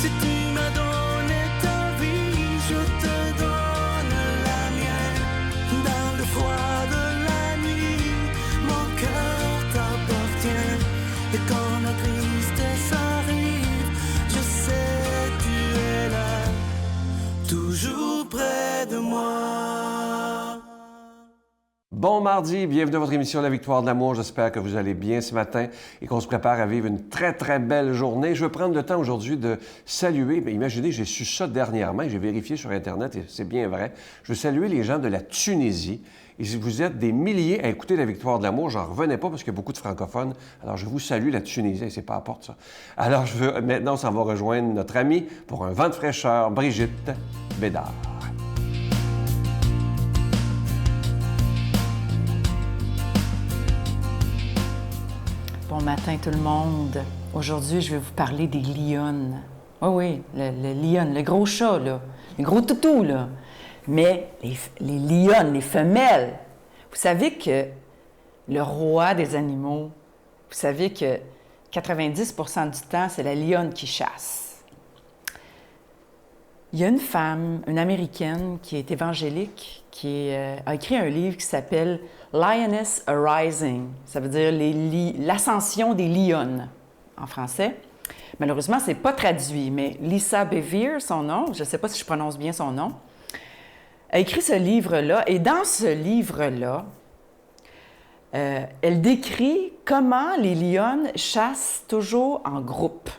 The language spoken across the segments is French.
Si tu m'as donné ta vie, je te donne la mienne. Dans le froid de la nuit, mon cœur t'appartient. Et quand la tristesse arrive, je sais tu es là, toujours près de moi. Bon mardi, bienvenue à votre émission La Victoire de l'amour. J'espère que vous allez bien ce matin et qu'on se prépare à vivre une très, très belle journée. Je veux prendre le temps aujourd'hui de saluer, bien, imaginez, j'ai su ça dernièrement, j'ai vérifié sur Internet et c'est bien vrai. Je veux saluer les gens de la Tunisie. Et si vous êtes des milliers à écouter La Victoire de l'amour, j'en revenais pas parce qu'il y a beaucoup de francophones. Alors, je vous salue la Tunisie, c'est pas à porte ça. Alors, maintenant, on s'en va rejoindre notre amie pour un vent de fraîcheur, Brigitte Bédard. Bon matin tout le monde. Aujourd'hui, je vais vous parler des lionnes. Oui, le lion, le gros chat, là. Le gros toutou, là. Mais les lionnes, les femelles. Vous savez que le roi des animaux, vous savez que 90% du temps, c'est la lionne qui chasse. Il y a une femme, une Américaine, qui est évangélique, qui a écrit un livre qui s'appelle Lioness Arising. Ça veut dire l'ascension des lionnes, en français. Malheureusement, ce n'est pas traduit, mais Lisa Bevere, son nom, je ne sais pas si je prononce bien son nom, a écrit ce livre-là. Et dans ce livre-là, elle décrit comment les lionnes chassent toujours en groupe.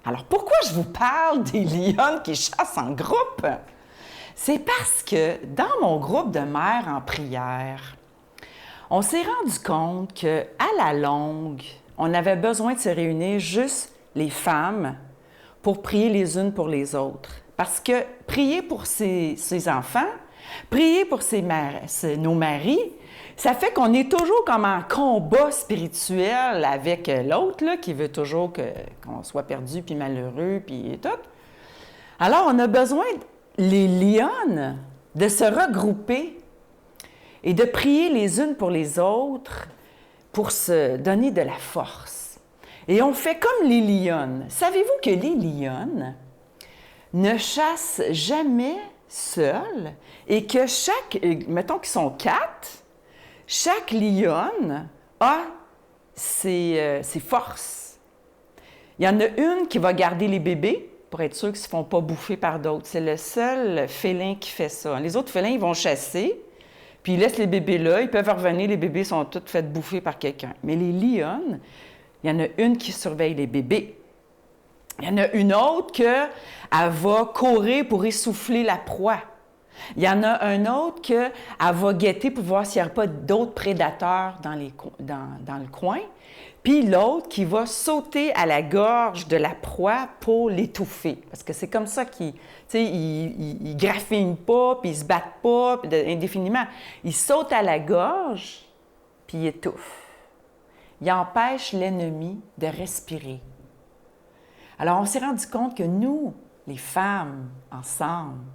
Alors, pourquoi je vous parle des lionnes qui chassent en groupe? C'est parce que dans mon groupe de mères en prière, on s'est rendu compte qu'à la longue, on avait besoin de se réunir juste les femmes pour prier les unes pour les autres. Parce que prier pour ses enfants, prier pour nos maris, ça fait qu'on est toujours comme en combat spirituel avec l'autre, là, qui veut toujours qu'on soit perdu, puis malheureux, puis tout. Alors, on a besoin, les lionnes, de se regrouper et de prier les unes pour les autres pour se donner de la force. Et on fait comme les lionnes. Savez-vous que les lionnes ne chassent jamais seules et que mettons qu'ils sont 4, chaque lionne a ses forces. Il y en a une qui va garder les bébés pour être sûr qu'ils ne se font pas bouffer par d'autres. C'est le seul félin qui fait ça. Les autres félins, ils vont chasser, puis ils laissent les bébés là, ils peuvent revenir, les bébés sont tous faits bouffer par quelqu'un. Mais les lionnes, il y en a une qui surveille les bébés. Il y en a une autre qu'elle va courir pour essouffler la proie. Il y en a un autre qu'elle va guetter pour voir s'il n'y a pas d'autres prédateurs dans le coin. Puis l'autre qui va sauter à la gorge de la proie pour l'étouffer. Parce que c'est comme ça qu'ils ne graffinent pas, puis ils ne se battent pas indéfiniment. Ils sautent à la gorge, puis ils étouffent. Ils empêchent l'ennemi de respirer. Alors, on s'est rendu compte que nous, les femmes, ensemble,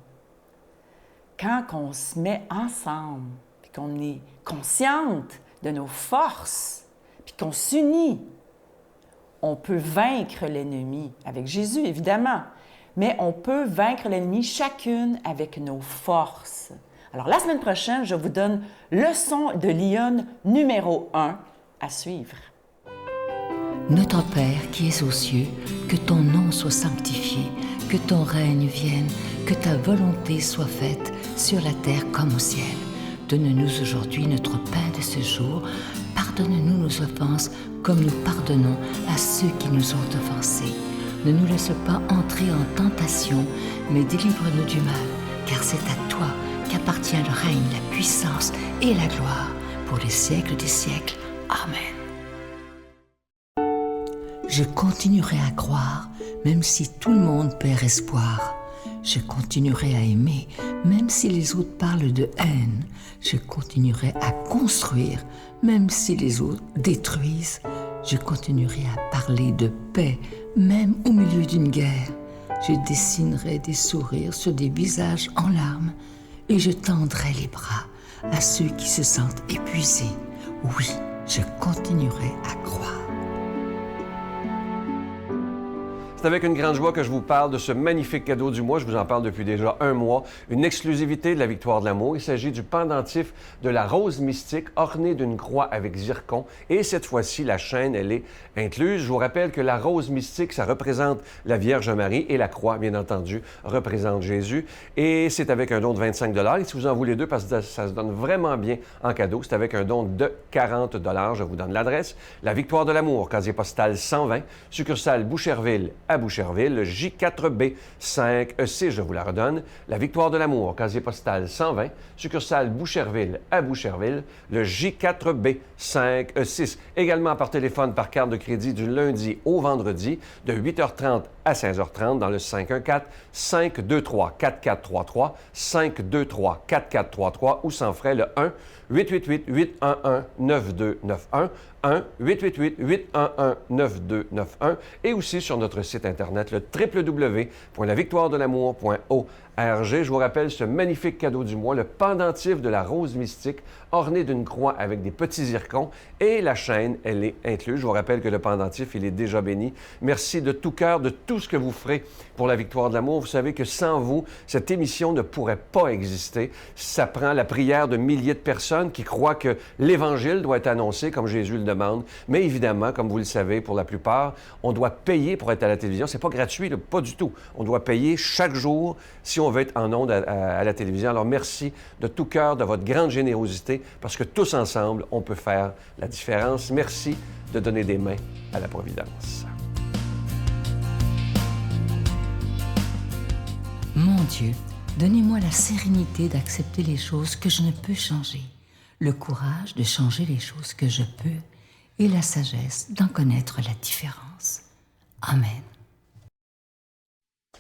quand on se met ensemble, puis qu'on est consciente de nos forces, puis qu'on s'unit, on peut vaincre l'ennemi, avec Jésus évidemment, mais on peut vaincre l'ennemi chacune avec nos forces. Alors la semaine prochaine, je vous donne leçon de lionne numéro 1 à suivre. Notre Père qui es aux cieux, que ton nom soit sanctifié, que ton règne vienne, que ta volonté soit faite sur la terre comme au ciel. Donne-nous aujourd'hui notre pain de ce jour. Pardonne-nous nos offenses comme nous pardonnons à ceux qui nous ont offensés. Ne nous laisse pas entrer en tentation, mais délivre-nous du mal, car c'est à toi qu'appartient le règne, la puissance et la gloire pour les siècles des siècles. Amen. Je continuerai à croire, même si tout le monde perd espoir. Je continuerai à aimer, même si les autres parlent de haine. Je continuerai à construire, même si les autres détruisent. Je continuerai à parler de paix, même au milieu d'une guerre. Je dessinerai des sourires sur des visages en larmes et je tendrai les bras à ceux qui se sentent épuisés. Oui, je continuerai à croire. C'est avec une grande joie que je vous parle de ce magnifique cadeau du mois. Je vous en parle depuis déjà un mois. Une exclusivité de la Victoire de l'amour. Il s'agit du pendentif de la rose mystique orné d'une croix avec zircon. Et cette fois-ci, la chaîne, elle est incluse. Je vous rappelle que la rose mystique, ça représente la Vierge Marie et la croix, bien entendu, représente Jésus. Et c'est avec un don de 25 $. Et si vous en voulez deux, parce que ça se donne vraiment bien en cadeau, c'est avec un don de 40 $. Je vous donne l'adresse. La Victoire de l'amour, casier postal 120, succursale Boucherville à Boucherville, J4B 5E6, je vous la redonne. La Victoire de l'amour, casier postal 120, succursale Boucherville à Boucherville, le J4B 5E6. Également par téléphone, par carte de crédit du lundi au vendredi, de 8h30 à 16h30 dans le 514-523-4433, 523-4433 ou sans frais le 1-888-811-9291, 1-888-811-9291 et aussi sur notre site Internet, le www.lavictoiredelamour.org. Je vous rappelle ce magnifique cadeau du mois, le pendentif de la rose mystique orné d'une croix avec des petits zircons et la chaîne, elle est incluse. Je vous rappelle que le pendentif, il est déjà béni. Merci de tout cœur de tout ce que vous ferez pour la Victoire de l'amour. Vous savez que sans vous, cette émission ne pourrait pas exister. Ça prend la prière de milliers de personnes qui croient que l'Évangile doit être annoncé comme Jésus le demande. Mais évidemment, comme vous le savez, pour la plupart, on doit payer pour être à la télévision. C'est pas gratuit, là, pas du tout. On doit payer chaque jour si on veut être en ondes à la télévision. Alors merci de tout cœur de votre grande générosité parce que tous ensemble, on peut faire la différence. Merci de donner des mains à la Providence. Mon Dieu, donnez-moi la sérénité d'accepter les choses que je ne peux changer, le courage de changer les choses que je peux et la sagesse d'en connaître la différence. Amen.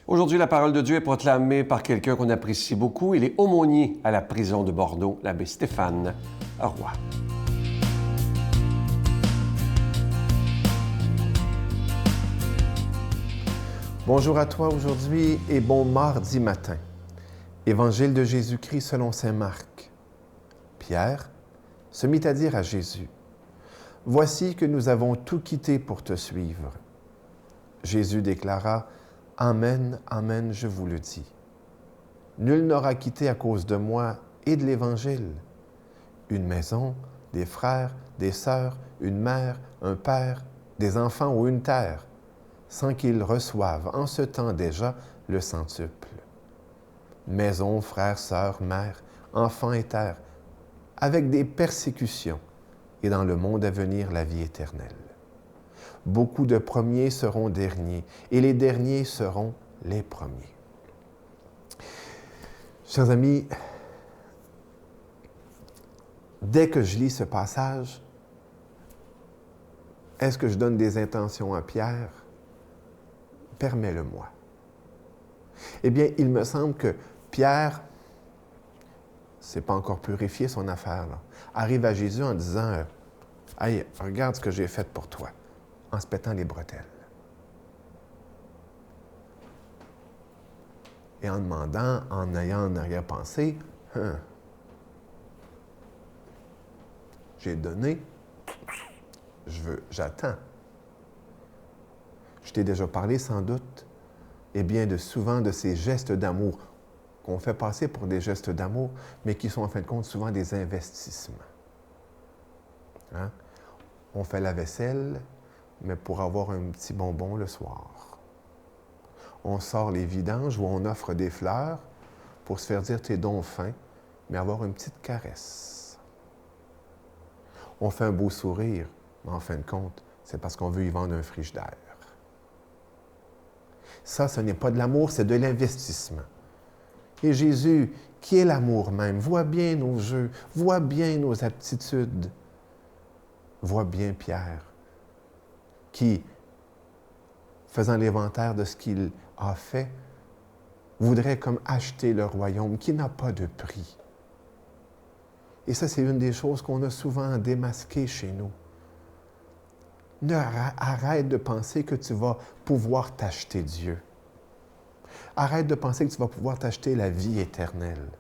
Aujourd'hui, la parole de Dieu est proclamée par quelqu'un qu'on apprécie beaucoup. Il est aumônier à la prison de Bordeaux, l'abbé Stéphane Roy. Bonjour à toi aujourd'hui et bon mardi matin. Évangile de Jésus-Christ selon saint Marc. Pierre se mit à dire à Jésus, « Voici que nous avons tout quitté pour te suivre. » Jésus déclara, « Amen, amen, je vous le dis. Nul n'aura quitté à cause de moi et de l'Évangile une maison, des frères, des sœurs, une mère, un père, des enfants ou une terre, sans qu'ils reçoivent en ce temps déjà le centuple. Maison, frères, sœurs, mères, enfants et terre, avec des persécutions, et dans le monde à venir la vie éternelle. Beaucoup de premiers seront derniers, et les derniers seront les premiers. » Chers amis, dès que je lis ce passage, est-ce que je donne des intentions à Pierre? Permets-le-moi. Eh bien, il me semble que Pierre, c'est pas encore purifié son affaire, là, arrive à Jésus en disant « Hey, regarde ce que j'ai fait pour toi », en se pétant les bretelles. Et en demandant, en ayant en arrière-pensée, j'ai donné, j'attends. Je t'ai déjà parlé sans doute, et bien souvent de ces gestes d'amour qu'on fait passer pour des gestes d'amour, mais qui sont en fin de compte souvent des investissements. Hein? On fait la vaisselle, mais pour avoir un petit bonbon le soir. On sort les vidanges ou on offre des fleurs pour se faire dire tes dons fins, mais avoir une petite caresse. On fait un beau sourire, mais en fin de compte, c'est parce qu'on veut y vendre un frigidaire. Ça, ce n'est pas de l'amour, c'est de l'investissement. Et Jésus, qui est l'amour même, voit bien nos jeux, voit bien nos aptitudes, voit bien Pierre, qui, faisant l'inventaire de ce qu'il a fait, voudrait comme acheter le royaume qui n'a pas de prix. Et ça, c'est une des choses qu'on a souvent démasquées chez nous. Arrête de penser que tu vas pouvoir t'acheter Dieu. Arrête de penser que tu vas pouvoir t'acheter la vie éternelle.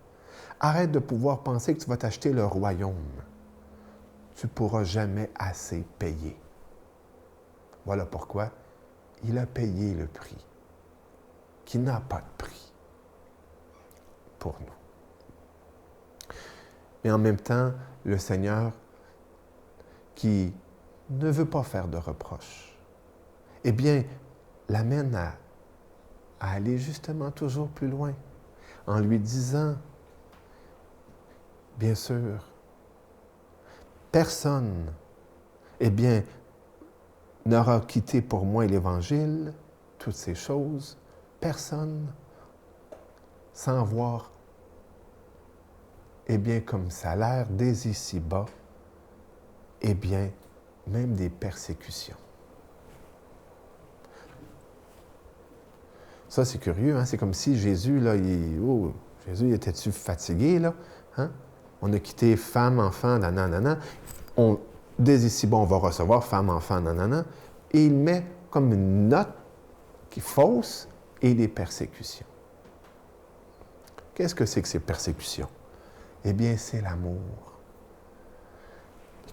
Arrête de pouvoir penser que tu vas t'acheter le royaume. Tu ne pourras jamais assez payer. Voilà pourquoi il a payé le prix, qui n'a pas de prix pour nous. Mais en même temps, le Seigneur, qui ne veut pas faire de reproches, eh bien, l'amène à aller justement toujours plus loin, en lui disant, bien sûr, personne, eh bien, n'aura quitté pour moi l'Évangile, toutes ces choses, personne, sans voir, eh bien, comme salaire dès ici-bas, eh bien, même des persécutions. Ça, c'est curieux, hein? C'est comme si Jésus, là, Jésus, était-tu fatigué, là? Hein? On a quitté femme, enfant, nanana. Dès ici-bas, on va recevoir femme, enfant, nanana. Et il met comme une note qui est fausse et les persécutions. Qu'est-ce que c'est que ces persécutions? Eh bien, c'est l'amour.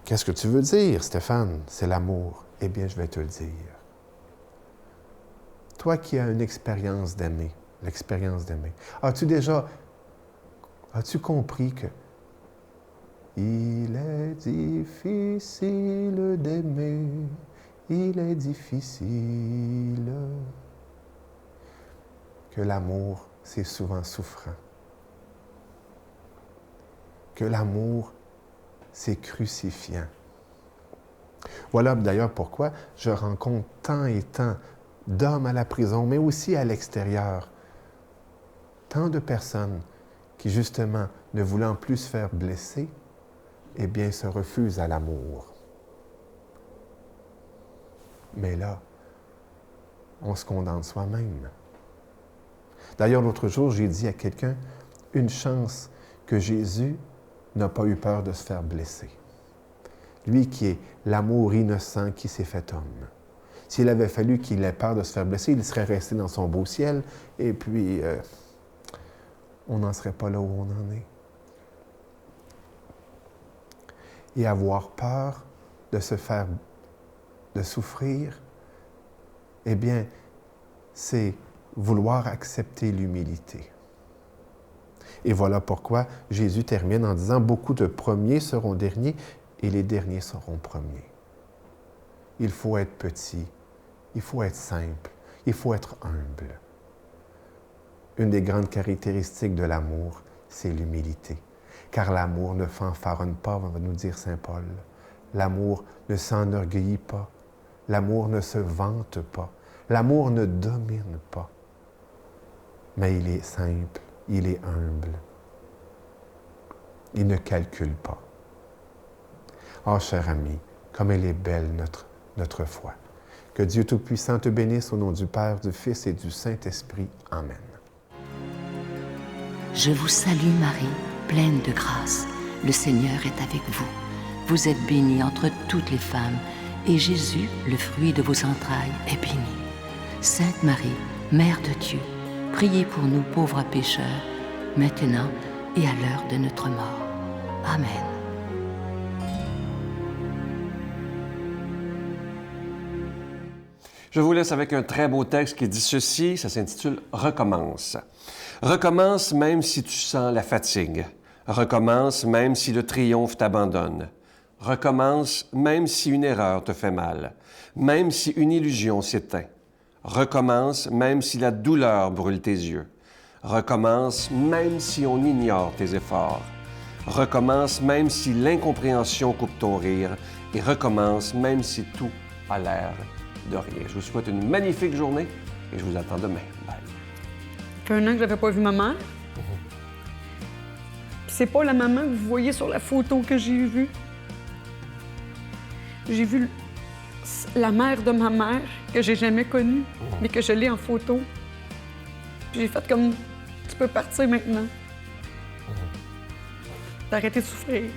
Qu'est-ce que tu veux dire, Stéphane? C'est l'amour. Eh bien, je vais te le dire. Toi qui as une expérience d'aimer, l'expérience d'aimer, as-tu compris que il est difficile d'aimer, il est difficile, que l'amour, c'est souvent souffrant, que l'amour, c'est crucifiant. Voilà d'ailleurs pourquoi je rencontre tant et tant d'hommes à la prison, mais aussi à l'extérieur. Tant de personnes qui, justement, ne voulant plus se faire blesser, eh bien, se refusent à l'amour. Mais là, on se condamne soi-même. D'ailleurs, l'autre jour, j'ai dit à quelqu'un, une chance que Jésus n'a pas eu peur de se faire blesser. Lui qui est l'amour innocent qui s'est fait homme. S'il avait fallu qu'il ait peur de se faire blesser, il serait resté dans son beau ciel et puis on n'en serait pas là où on en est. Et avoir peur de de souffrir, eh bien, c'est vouloir accepter l'humilité. Et voilà pourquoi Jésus termine en disant « Beaucoup de premiers seront derniers et les derniers seront premiers. » Il faut être petit, il faut être simple, il faut être humble. Une des grandes caractéristiques de l'amour, c'est l'humilité. Car l'amour ne fanfaronne pas, va nous dire saint Paul. L'amour ne s'enorgueillit pas. L'amour ne se vante pas. L'amour ne domine pas. Mais il est simple, il est humble. Il ne calcule pas. Oh, cher ami, comme elle est belle notre foi. Que Dieu Tout-Puissant te bénisse au nom du Père, du Fils et du Saint-Esprit. Amen. Je vous salue Marie, pleine de grâce. Le Seigneur est avec vous. Vous êtes bénie entre toutes les femmes, et Jésus, le fruit de vos entrailles, est béni. Sainte Marie, Mère de Dieu, priez pour nous pauvres pécheurs, maintenant et à l'heure de notre mort. Amen. Je vous laisse avec un très beau texte qui dit ceci, ça s'intitule « Recommence ». Recommence même si tu sens la fatigue. Recommence même si le triomphe t'abandonne. Recommence même si une erreur te fait mal, même si une illusion s'éteint. Recommence même si la douleur brûle tes yeux. Recommence même si on ignore tes efforts. Recommence même si l'incompréhension coupe ton rire. Et recommence même si tout a l'air de rien. Je vous souhaite une magnifique journée et je vous attends demain. Bye. Ça fait 1 an que je n'avais pas vu ma mère. Puis c'est pas la maman que vous voyez sur la photo que j'ai vue. J'ai vu la mère de ma mère, que j'ai jamais connue, mais que je l'ai en photo. Puis j'ai fait comme, tu peux partir maintenant. D'arrêter de souffrir.